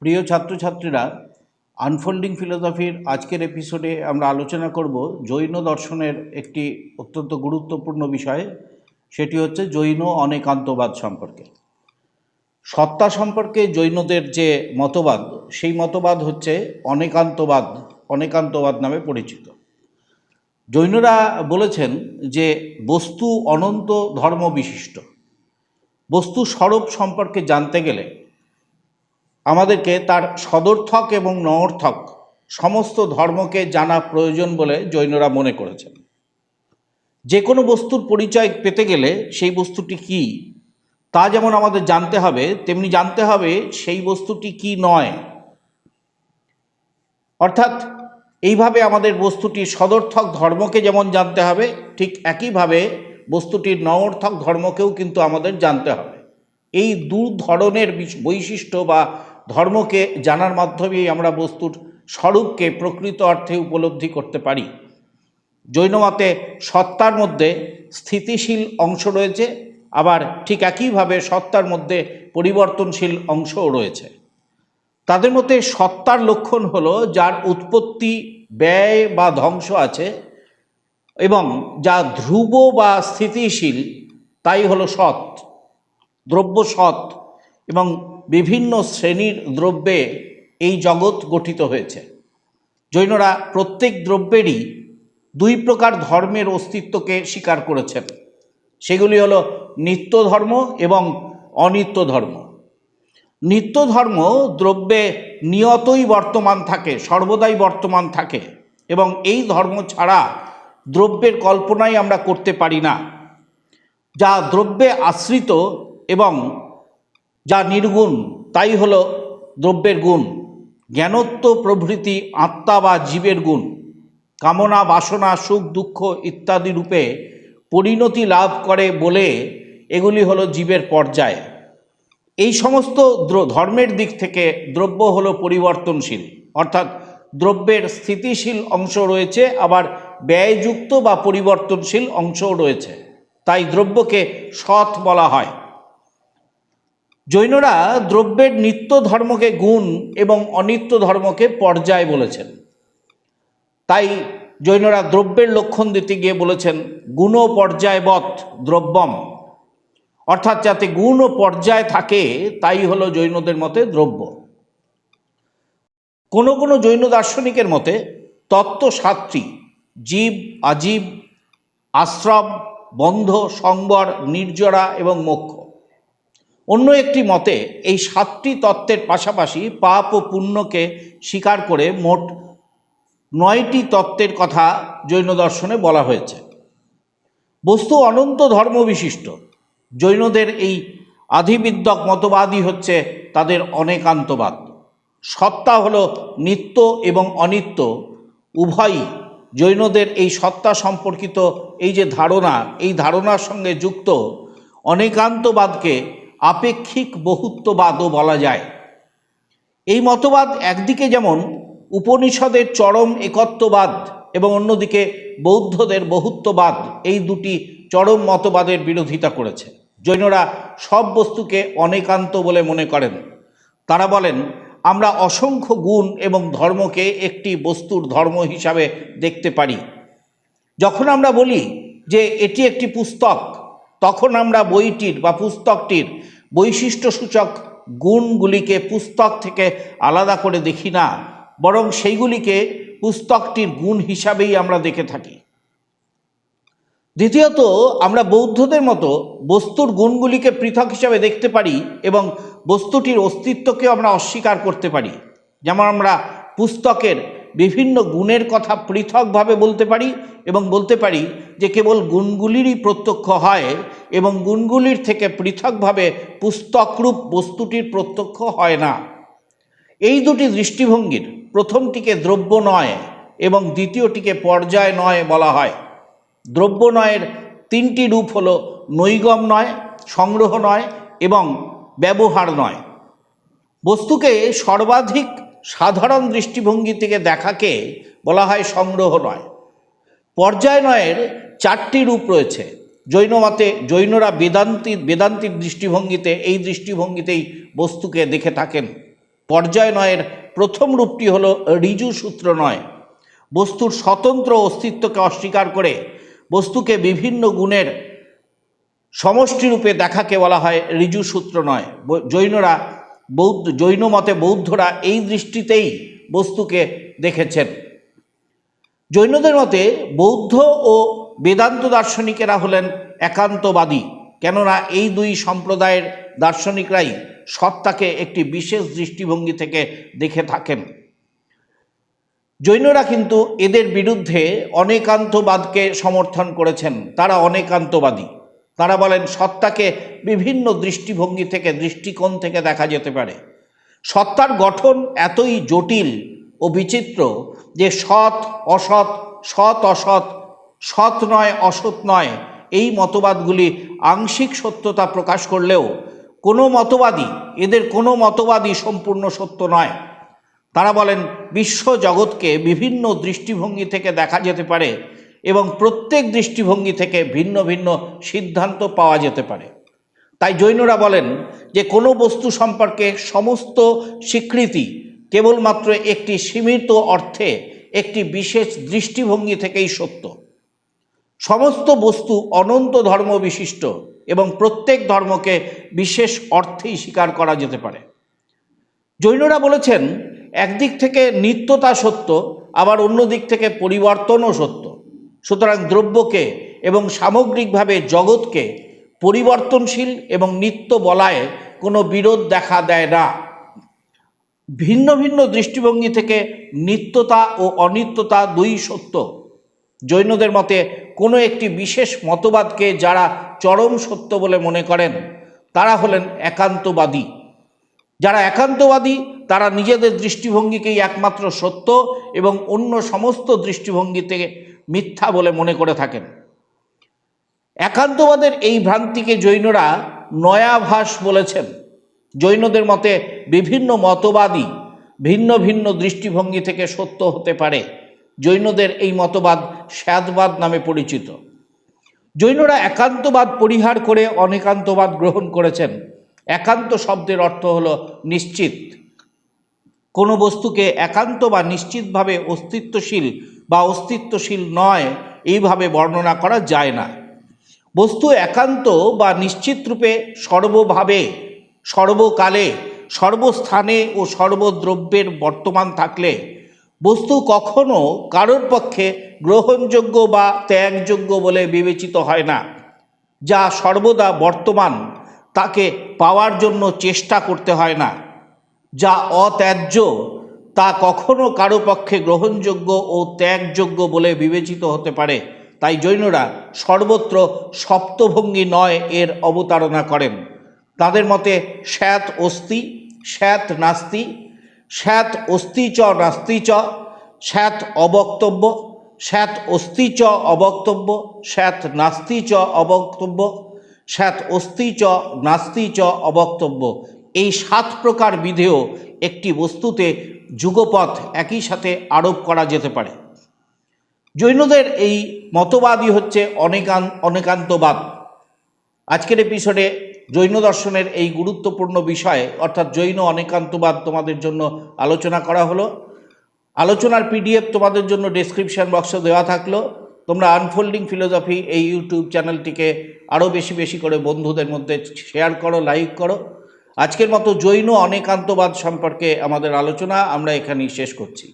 প্রিয় ছাত্রছাত্রীরা, আনফোল্ডিং ফিলোসফির আজকের এপিসোডে আমরা আলোচনা করব জৈন দর্শনের একটি অত্যন্ত গুরুত্বপূর্ণ বিষয়। সেটি হচ্ছে জৈন অনেকান্তবাদ সম্পর্কে। সত্তা সম্পর্কে জৈনদের যে মতবাদ, সেই মতবাদ হচ্ছে অনেকান্তবাদ নামে পরিচিত। জৈনরা বলেছেন যে বস্তু অনন্ত ধর্ম বিশিষ্ট। বস্তু স্বরূপ সম্পর্কে জানতে গেলে আমাদেরকে তার সদর্থক এবং নঅর্থক সমস্ত ধর্মকে জানা প্রয়োজন বলে জৈনরা মনে করেছেন। যে কোনো বস্তুর পরিচয় পেতে গেলে সেই বস্তুটি কি তা যেমন আমাদের জানতে হবে, তেমনি জানতে হবে সেই বস্তুটি কি নয়। অর্থাৎ এইভাবে আমাদের বস্তুটির সদর্থক ধর্মকে যেমন জানতে হবে, ঠিক একইভাবে বস্তুটির নঅর্থক ধর্মকেও কিন্তু আমাদের জানতে হবে। এই দু ধরনের বৈশিষ্ট্য বা ধর্মকে জানার মাধ্যমেই আমরা বস্তুর স্বরূপকে প্রকৃত অর্থে উপলব্ধি করতে পারি। জৈনমতে সত্তার মধ্যে স্থিতিশীল অংশ রয়েছে, আবার ঠিক একইভাবে সত্তার মধ্যে পরিবর্তনশীল অংশও রয়েছে। তাদের মতে সত্তার লক্ষণ হলো যার উৎপত্তি, ব্যয় বা ধ্বংস আছে এবং যা ধ্রুব বা স্থিতিশীল তাই হলো সৎ। দ্রব্য সৎ এবং বিভিন্ন শ্রেণীর দ্রব্যে এই জগৎ গঠিত হয়েছে। জৈনরা প্রত্যেক দ্রব্যেরই দুই প্রকার ধর্মের অস্তিত্বকে স্বীকার করেছেন। সেগুলি হলো নিত্য ধর্ম এবং অনিত্য ধর্ম। নিত্য ধর্ম দ্রব্যে নিয়তই বর্তমান থাকে, সর্বদাই বর্তমান থাকে, এবং এই ধর্ম ছাড়া দ্রব্যের কল্পনাই আমরা করতে পারি না। যা দ্রব্যে আশ্রিত এবং যা নির্গুণ তাই হলো দ্রব্যের গুণ। জ্ঞানত্ব প্রভৃতি আত্মা বা জীবের গুণ। কামনা, বাসনা, সুখ, দুঃখ ইত্যাদি রূপে পরিণতি লাভ করে বলে এগুলি হলো জীবের পর্যায়। এই সমস্ত ধর্মের দিক থেকে দ্রব্য হলো পরিবর্তনশীল, অর্থাৎ দ্রব্যের স্থিতিশীল অংশ রয়েছে, আবার ব্যয়যুক্ত বা পরিবর্তনশীল অংশও রয়েছে। তাই দ্রব্যকে সৎ বলা হয়। জৈনরা দ্রব্যের নিত্য ধর্মকে গুণ এবং অনিত্য ধর্মকে পর্যায় বলেছেন। তাই জৈনরা দ্রব্যের লক্ষণ দিতে গিয়ে বলেছেন গুণ পর্যায়বৎ দ্রব্যম, অর্থাৎ যাতে গুণ ও পর্যায় থাকে তাই হলো জৈনদের মতে দ্রব্য। কোনো কোনো জৈন দার্শনিকের মতে তত্ত্ব সাতটি: জীব, আজীব, আশ্রম, বন্ধ, সংবর, নির্জরা এবং মোক্ষ। অন্য একটি মতে এই সাতটি তত্ত্বের পাশাপাশি পাপ ও পুণ্যকে স্বীকার করে মোট 9টি তত্ত্বের কথা জৈন দর্শনে বলা হয়েছে। বস্তু অনন্ত ধর্ম বিশিষ্ট। জৈনদের এই আধিবিদ্যক মতবাদই হচ্ছে তাদের অনেকান্তবাদ। সত্তা হলো নিত্য এবং অনিত্য উভয়ই। জৈনদের এই সত্তা সম্পর্কিত এই যে ধারণা, এই ধারণার সঙ্গে যুক্ত অনেকান্তবাদকে আপেক্ষিক বহুত্ববাদও বলা যায়। এই মতবাদ একদিকে যেমন উপনিষদের চরম একত্ববাদ এবং অন্যদিকে বৌদ্ধদের বহুত্ববাদ, এই দুটি চরম মতবাদের বিরোধিতা করেছে। জৈনরা সব বস্তুকে অনেকান্ত বলে মনে করেন। তারা বলেন আমরা অসংখ্য গুণ এবং ধর্মকে একটি বস্তুর ধর্ম হিসাবে দেখতে পারি। যখন আমরা বলি যে এটি একটি পুস্তক, তখন আমরা বইটির বা পুস্তকটির বৈশিষ্ট্যসূচক গুণগুলিকে পুস্তক থেকে আলাদা করে দেখি না, বরং সেইগুলিকে পুস্তকটির গুণ হিসাবেই আমরা দেখে থাকি। দ্বিতীয়ত, আমরা বৌদ্ধদের মতো বস্তুর গুণগুলিকে পৃথক হিসাবে দেখতে পারি এবং বস্তুটির অস্তিত্বকে আমরা অস্বীকার করতে পারি। যেমন আমরা পুস্তকের বিভিন্ন গুণের কথা পৃথকভাবে বলতে পারি এবং বলতে পারি যে কেবল গুণগুলিরই প্রত্যক্ষ হয় এবং গুণগুলির থেকে পৃথকভাবে পুস্তকরূপ বস্তুটির প্রত্যক্ষ হয় না। এই দুটি দৃষ্টিভঙ্গির প্রথমটিকে দ্রব্য নয় এবং দ্বিতীয়টিকে পর্যায় নয় বলা হয়। দ্রব্য নয়ের 3টি রূপ হলো নৈগম নয়, সংগ্রহ নয় এবং ব্যবহার নয়। বস্তুকে সর্বাধিক সাধারণ দৃষ্টিভঙ্গি থেকে দেখাকে বলা হয় সংগ্রহ নয়। পর্যায় নয়ের 4টি রূপ রয়েছে: জৈনরা বেদান্তির দৃষ্টিভঙ্গিতে এই দৃষ্টিভঙ্গিতেই বস্তুকে দেখে থাকেন। পর্যায় নয়ের প্রথম রূপটি হল ঋজু সূত্র নয়। বস্তুর স্বতন্ত্র অস্তিত্বকে অস্বীকার করে বস্তুকে বিভিন্ন গুণের সমষ্টিরূপে দেখাকে বলা হয় ঋজু সূত্র নয়। জৈন মতে বৌদ্ধরা এই দৃষ্টিতেই বস্তুকে দেখেছেন। জৈনদের মতে বৌদ্ধ ও বেদান্ত দার্শনিকেরা হলেন একান্তবাদী, কেননা এই দুই সম্প্রদায়ের দার্শনিকরাই সত্তাকে একটি বিশেষ দৃষ্টিভঙ্গি থেকে দেখে থাকেন। জৈনরা কিন্তু এদের বিরুদ্ধে অনেকান্তবাদকে সমর্থন করেছেন। তারা অনেকান্তবাদী। তারা বলেন সত্তাকে বিভিন্ন দৃষ্টিভঙ্গি থেকে, দৃষ্টিকোণ থেকে দেখা যেতে পারে। সত্তার গঠন এতই জটিল ও বিচিত্র যে সৎ অসৎ, সৎ অসৎ, সৎ নয় অসৎ নয়, এই মতবাদগুলি আংশিক সত্যতা প্রকাশ করলেও এদের কোনো মতবাদই সম্পূর্ণ সত্য নয়। তারা বলেন বিশ্ব জগৎকে বিভিন্ন দৃষ্টিভঙ্গি থেকে দেখা যেতে পারে এবং প্রত্যেক দৃষ্টিভঙ্গি থেকে ভিন্ন ভিন্ন সিদ্ধান্ত পাওয়া যেতে পারে। তাই জৈনরা বলেন যে কোনো বস্তু সম্পর্কে সমস্ত স্বীকৃতি কেবলমাত্র একটি সীমিত অর্থে একটি বিশেষ দৃষ্টিভঙ্গি থেকেই সত্য। সমস্ত বস্তু অনন্ত ধর্ম বিশিষ্ট এবং প্রত্যেক ধর্মকে বিশেষ অর্থেই স্বীকার করা যেতে পারে। জৈনরা বলেছেন একদিক থেকে নিত্যতা সত্য, আবার অন্য দিক থেকে পরিবর্তনও সত্য। সুতরাং দ্রব্যকে এবং সামগ্রিকভাবে জগৎকে পরিবর্তনশীল এবং নিত্য বলায় কোনো বিরোধ দেখা দেয় না। ভিন্ন ভিন্ন দৃষ্টিভঙ্গি থেকে নিত্যতা ও অনিত্যতা দুই সত্য। জৈনদের মতে কোনো একটি বিশেষ মতবাদকে যারা চরম সত্য বলে মনে করেন তারা হলেন একান্তবাদী। যারা একান্তবাদী তারা নিজেদের দৃষ্টিভঙ্গিকেই একমাত্র সত্য এবং অন্য সমস্ত দৃষ্টিভঙ্গিতে মিথ্যা বলে মনে করে থাকেন। একান্তবাদের এই ভ্রান্তিকে জৈনরা নয়াভাস বলেছেন। জৈনদের মতে বিভিন্ন মতবাদই ভিন্ন ভিন্ন দৃষ্টিভঙ্গি থেকে সত্য হতে পারে। জৈনদের এই মতবাদ স্যাদবাদ নামে পরিচিত। জৈনরা একান্তবাদ পরিহার করে অনেকান্তবাদ গ্রহণ করেছেন। একান্ত শব্দের অর্থ হল নিশ্চিত। কোনো বস্তুকে একান্ত বা নিশ্চিতভাবে অস্তিত্বশীল বা অস্তিত্বশীল নয় এইভাবে বর্ণনা করা যায় না। বস্তু একান্ত বা নিশ্চিত রূপে সর্বভাবে, সর্বকালে, সর্বস্থানে ও সর্বদ্রব্যের বর্তমান থাকলে বস্তু কখনো কারোর পক্ষে গ্রহণযোগ্য বা ত্যাগযোগ্য বলে বিবেচিত হয় না। যা সর্বদা বর্তমান তাকে পাওয়ার জন্য চেষ্টা করতে হয় না। যা অত্যাজ্য তা কখনো কারো পক্ষে গ্রহণযোগ্য ও ত্যাগযোগ্য বলে বিবেচিত হতে পারে। তাই জৈনরা সর্বত্র সপ্তভঙ্গি নয় এর অবতারণা করেন। তাদের মতে স্যাৎ অস্তি, স্যাৎ নাস্তি, স্যাৎ অস্তি চ নাস্তি চ, স্যাৎ অবক্তব্য, স্যাৎ অস্তি চ অবক্তব্য, স্যাৎ নাস্তি চ অবক্তব্য, স্যাৎ অস্তি চ নাস্তি চ অবক্তব্য। এই ৭ প্রকার বিধেয় একটি বস্তুতে যুগপথ একই সাথে আরোপ করা যেতে পারে। জৈনদের এই মতবাদই হচ্ছে অনেকান্তবাদ। আজকের এপিসোডে জৈন দর্শনের এই গুরুত্বপূর্ণ বিষয় অর্থাৎ জৈন অনেকান্তবাদ তোমাদের জন্য আলোচনা করা হলো। আলোচনার পিডিএফ তোমাদের জন্য ডেসক্রিপশন বক্সে দেওয়া থাকলো। তোমরা আনফোল্ডিং ফিলোসফি এই ইউটিউব চ্যানেলটিকে আরও বেশি বেশি করে বন্ধুদের মধ্যে শেয়ার করো, লাইক করো। আজকের মতো জৈন অনেকান্তবাদ সম্পর্কে আমাদের আলোচনা আমরা এখানেই শেষ করছি।